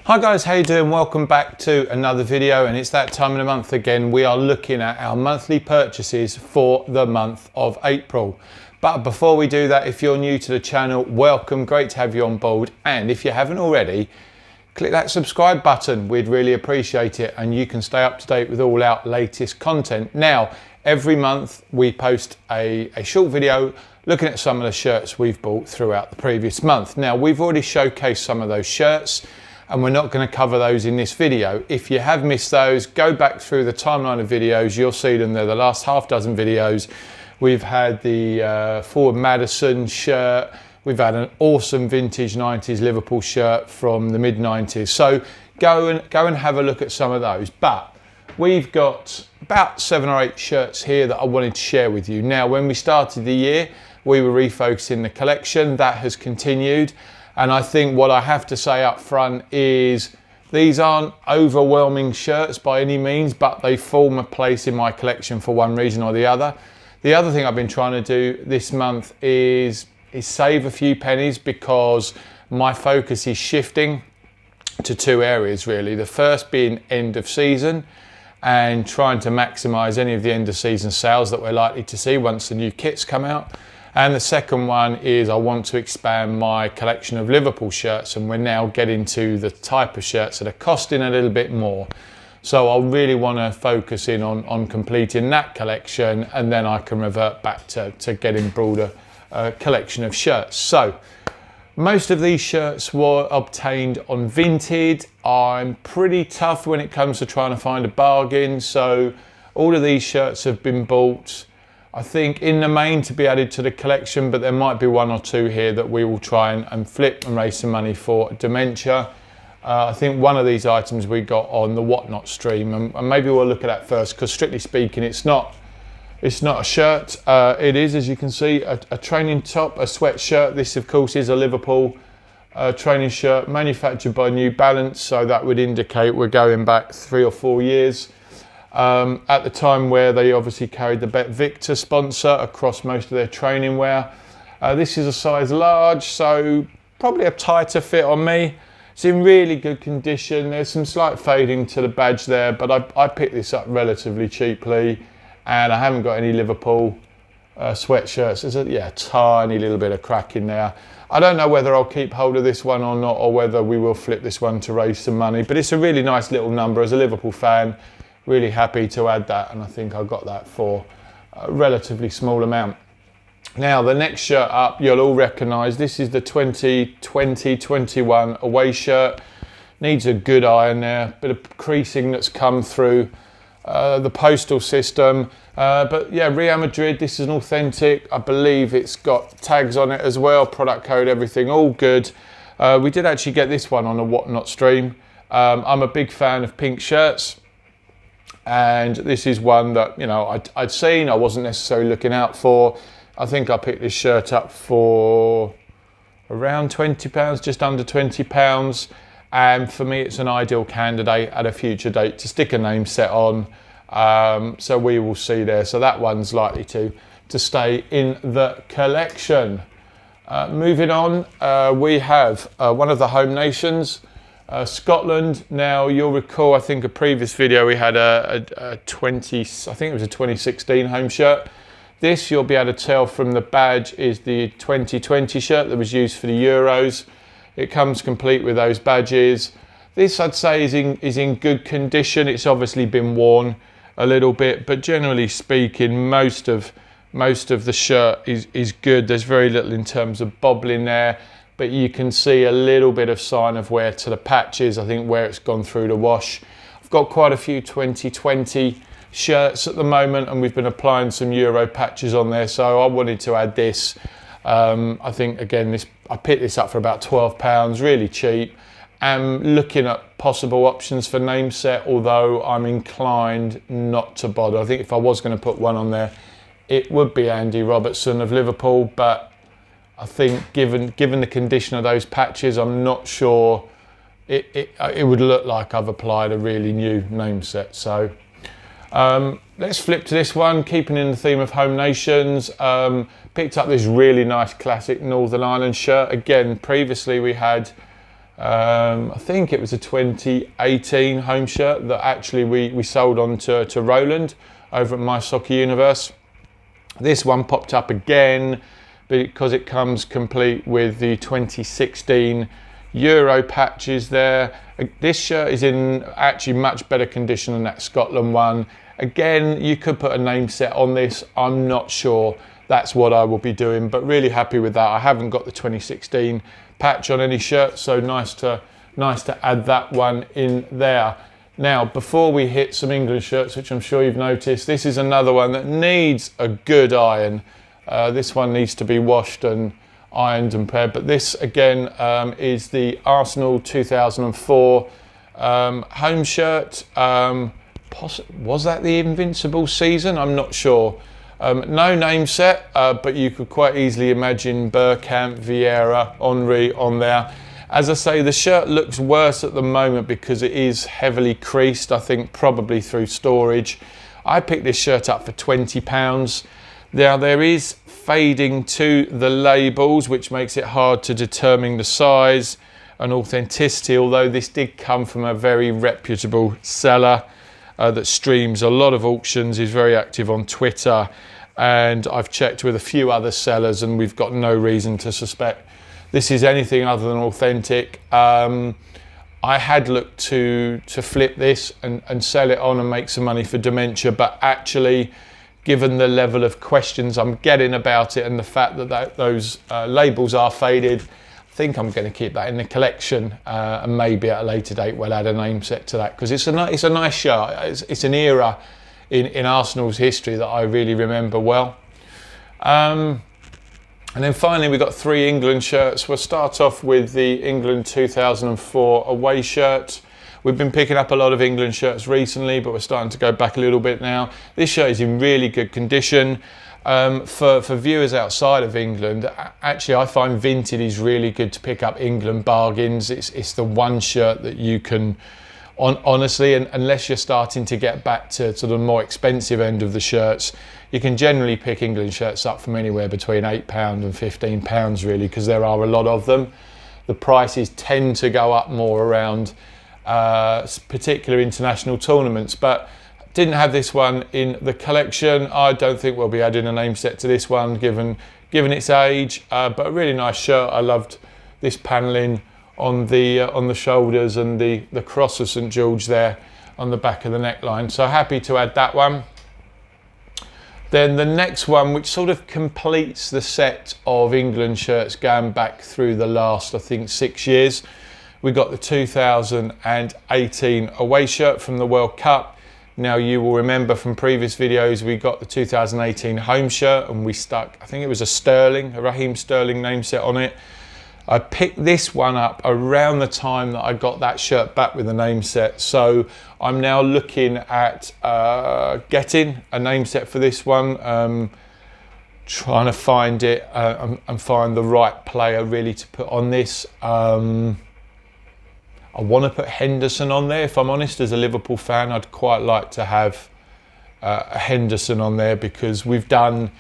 Hi guys, how you doing? Welcome back to another video, and it's that time of the month again. We are looking at our monthly purchases for the month of April. But before we do that, if you're new to the channel, welcome, great to have you on board. And if you haven't already, click that subscribe button, we'd really appreciate it, and you can stay up to date with all our latest content. Now, every month we post a short video looking at some of the shirts we've bought throughout the previous month. Now, we've already showcased some of those shirts, and we're not going to cover those in this video. If you have missed those, go back through the timeline of videos, you'll see them. They're the last half dozen videos. We've had the Forward Madison shirt, we've had an awesome vintage 90s Liverpool shirt from the mid 90s. So go and have a look at some of those. But we've got about 7 or 8 shirts here that I wanted to share with you. Now, when we started the year, we were refocusing the collection. That has continued. And I think what I have to say up front is these aren't overwhelming shirts by any means, but they form a place in my collection for one reason or the other. The other thing I've been trying to do this month is save a few pennies, because my focus is shifting to 2 areas really. The first being end of season and trying to maximize any of the end of season sales that we're likely to see once the new kits come out. And the second one is I want to expand my collection of Liverpool shirts, and we're now getting to the type of shirts that are costing a little bit more. So I really want to focus in on completing that collection, and then I can revert back to getting broader collection of shirts. So most of these shirts were obtained on Vinted. I'm pretty tough when it comes to trying to find a bargain. So all of these shirts have been bought, I think, in the main to be added to the collection, but there might be 1 or 2 here that we will try and flip and raise some money for dementia. I think one of these items we got on the Whatnot stream, and maybe we'll look at that first, because strictly speaking, it's not a shirt. It is, as you can see, a training top, a sweatshirt. This, of course, is a Liverpool training shirt manufactured by New Balance, so that would indicate we're going back 3 or 4 years. At the time where they obviously carried the Bet Victor sponsor across most of their training wear. This is a size large, so probably a tighter fit on me. It's in really good condition. There's some slight fading to the badge there, but I picked this up relatively cheaply, and I haven't got any Liverpool sweatshirts. There's a tiny little bit of crack in there. I don't know whether I'll keep hold of this one or not, or whether we will flip this one to raise some money, but it's a really nice little number. As a Liverpool fan, really happy to add that, and I think I got that for a relatively small amount. Now, the next shirt up, you'll all recognise. This is the 2020-21 away shirt. Needs a good iron there, bit of creasing that's come through the postal system. But yeah, Real Madrid, this is an authentic. I believe it's got tags on it as well, product code, everything, all good. We did actually get this one on a Whatnot stream. I'm a big fan of pink shirts, and this is one that, you know, I'd seen, I wasn't necessarily looking out for. I think I picked this shirt up for around £20, just under £20. And for me, it's an ideal candidate at a future date to stick a name set on. So we will see there. So that one's likely to stay in the collection. Moving on, we have one of the home nations, Scotland. Now, you'll recall, I think a previous video, we had I think it was a 2016 home shirt. This, you'll be able to tell from the badge, is the 2020 shirt that was used for the Euros. It comes complete with those badges. This, I'd say, is in good condition. It's obviously been worn a little bit, but generally speaking, most of the shirt is good. There's very little in terms of bobbling there, but you can see a little bit of sign of wear to the patches, I think, where it's gone through the wash. I've got quite a few 2020 shirts at the moment, and we've been applying some Euro patches on there, so I wanted to add this. I think, again, I picked this up for about £12, really cheap. I'm looking at possible options for name set, although I'm inclined not to bother. I think if I was going to put one on there, it would be Andy Robertson of Liverpool, but I think given the condition of those patches, I'm not sure it would look like I've applied a really new name set. So let's flip to this one, keeping in the theme of home nations. Picked up this really nice classic Northern Ireland shirt. Again, previously we had I think it was a 2018 home shirt that actually we sold on to Roland over at My Soccer Universe. This one popped up again because it comes complete with the 2016 Euro patches there. This shirt is in actually much better condition than that Scotland one. Again, you could put a name set on this. I'm not sure that's what I will be doing, but really happy with that. I haven't got the 2016 patch on any shirt, so nice to add that one in there. Now, before we hit some England shirts, which I'm sure you've noticed, this is another one that needs a good iron. This one needs to be washed and ironed and paired, but this again is the Arsenal 2004 home shirt. Was that the Invincible season? I'm not sure. No name set, but you could quite easily imagine Bergkamp, Vieira, Henry on there. As I say, the shirt looks worse at the moment because it is heavily creased, I think probably through storage. I picked this shirt up for £20. Now there is fading to the labels, which makes it hard to determine the size and authenticity, although this did come from a very reputable seller that streams a lot of auctions, is very active on Twitter, and I've checked with a few other sellers and we've got no reason to suspect this is anything other than authentic. I had looked to flip this and sell it on and make some money for Dementia, but actually, given the level of questions I'm getting about it and the fact that those labels are faded, I think I'm going to keep that in the collection, and maybe at a later date we'll add a name set to that, because it's a nice shirt. It's an era in Arsenal's history that I really remember well. And then finally we've got 3 England shirts. We'll start off with the England 2004 away shirt. We've been picking up a lot of England shirts recently, but we're starting to go back a little bit now. This shirt is in really good condition. For viewers outside of England, actually I find Vinted is really good to pick up England bargains. It's the one shirt that you can, honestly, and unless you're starting to get back to the more expensive end of the shirts, you can generally pick England shirts up from anywhere between £8 and £15 really, because there are a lot of them. The prices tend to go up more around particular international tournaments, but didn't have this one in the collection. I don't think we'll be adding a name set to this one given its age, but a really nice shirt. I loved this panelling on the shoulders and the cross of St George there on the back of the neckline, so happy to add that one. Then the next one, which sort of completes the set of England shirts going back through the last, I think, 6 years. We got the 2018 away shirt from the World Cup. Now you will remember from previous videos, we got the 2018 home shirt and we stuck, I think it was a Raheem Sterling name set on it. I picked this one up around the time that I got that shirt back with a name set. So I'm now looking at getting a name set for this one, trying to find it and find the right player really to put on this. I want to put Henderson on there, if I'm honest. As a Liverpool fan, I'd quite like to have a Henderson on there, because we've done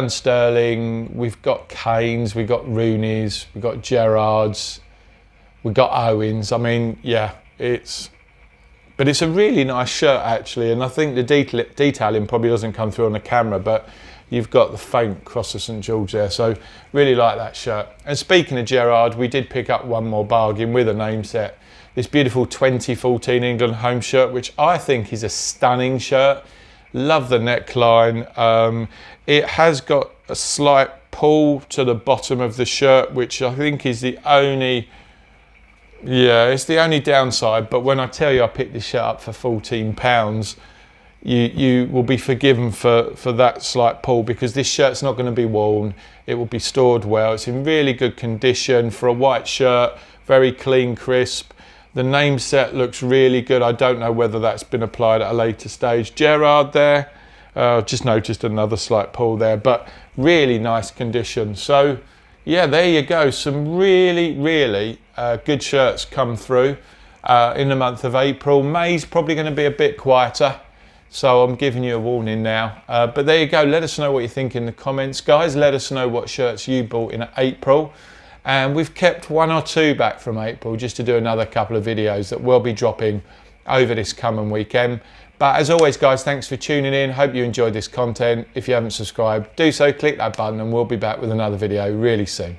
Sterling, we've got Kane's, we've got Rooney's, we've got Gerrard's, we've got Owens. I mean, yeah, but it's a really nice shirt actually, and I think the detailing probably doesn't come through on the camera, but you've got the faint cross of St George there, so really like that shirt. And speaking of Gerrard, we did pick up one more bargain with a name set. This beautiful 2014 England home shirt, which I think is a stunning shirt. Love the neckline. It has got a slight pull to the bottom of the shirt, which I think is the only, it's the only downside. But when I tell you I picked this shirt up for £14, you will be forgiven for that slight pull, because this shirt's not going to be worn. It will be stored well. It's in really good condition for a white shirt, very clean, crisp. The name set looks really good. I don't know whether that's been applied at a later stage. Gerrard there, just noticed another slight pull there, but really nice condition. So yeah, there you go. Some really, really good shirts come through in the month of April. May's probably going to be a bit quieter, so I'm giving you a warning now. But there you go. Let us know what you think in the comments. Guys, let us know what shirts you bought in April. and we've kept one or two back from April just to do another couple of videos that will be dropping over this coming weekend. But as always guys, thanks for tuning in. Hope you enjoyed this content. If you haven't subscribed, do so, click that button, and we'll be back with another video really soon.